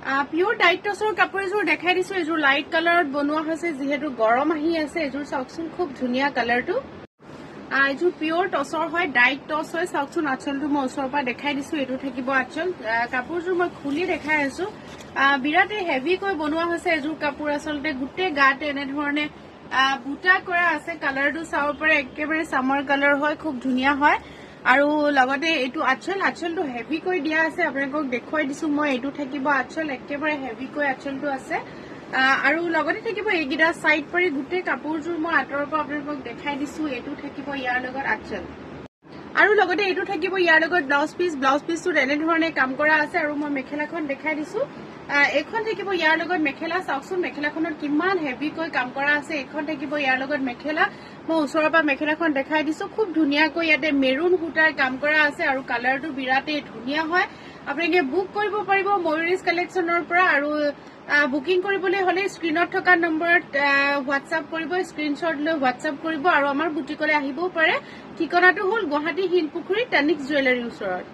Pure diet টছৰ কাপোৰ এযোৰ দেখাই দিছো। এযোৰ লাইট কালাৰত বনোৱা হৈছে, যিহেতু গৰম আহি আছে। এযোৰ চাওকচোন, খুব ধুনীয়া কালাৰটো। এযোৰ পিওৰ টছৰ হয়, ডাইট টছ হয়। চাওকচোন আঁচলটো মই ওচৰৰ পৰা দেখাই দিছো। এইটো থাকিব আঁচল। কাপোৰযোৰ মই খুলি দেখাই আছো। বিৰাটেই হেভিকৈ বনোৱা হৈছে এযোৰ কাপোৰ। আচলতে গোটেই গাতে এনেধৰণে বুটা কৰা আছে। কালাৰটো চাব পাৰে, একেবাৰে চামাৰ কালাৰ হয়, খুব ধুনীয়া হয়। আৰু লগতে এইটো আঁচলটো হেভিকৈ দিয়া আছে। আপোনালোকক দেখুৱাই দিছো মই। এইটো থাকিব আঁচল, একেবাৰে হেভিকৈ আঁচলটো আছে। আৰু লগতে থাকিব এইকেইটা চাইড পাৰি গোটেই কাপোৰযোৰ মই আঁতৰৰ পৰা আপোনালোকক দেখাই দিছো। এইটো থাকিব ইয়াৰ লগত আঁচল, আৰু লগতে এইটো থাকিব ইয়াৰ লগত ব্লাউজ পিচ। ব্লাউজ পিচটোত এনেধৰণে কাম কৰা আছে। আৰু মই মেখেলাখন দেখাই দিছো। এইখন থাকিব ইয়াৰ লগত মেখেলা। চাওকচোন মেখেলাখনত কিমান হেভিকৈ কাম কৰা আছে। এইখন থাকিব ইয়াৰ লগত মেখেলা। মই ওচৰৰ পৰা মেখেলাখন দেখাই দিছো। খুব ধুনীয়াকৈ ইয়াতে মেৰুন সূতাৰ কাম কৰা আছে, আৰু কালাৰটো বিৰাটেই ধুনীয়া হয়। আপোনালোকে বুক কৰিব পাৰিব ময়ুৰিজ কালেকশ্যনৰ পৰা। আৰু বুকিং কৰিবলৈ হলে স্ক্ৰীনত থকা নম্বৰত হোৱাটছআপ কৰিব, স্ক্ৰীনশ্বট লৈ হোৱাটছআপ কৰিব, আৰু আমাৰ বুটিকলৈ আহিবও পাৰে। ঠিকনাটো হ'ল গুৱাহাটী শিলপুখুৰী টানিক্স জুৱেলাৰীৰ ওচৰত।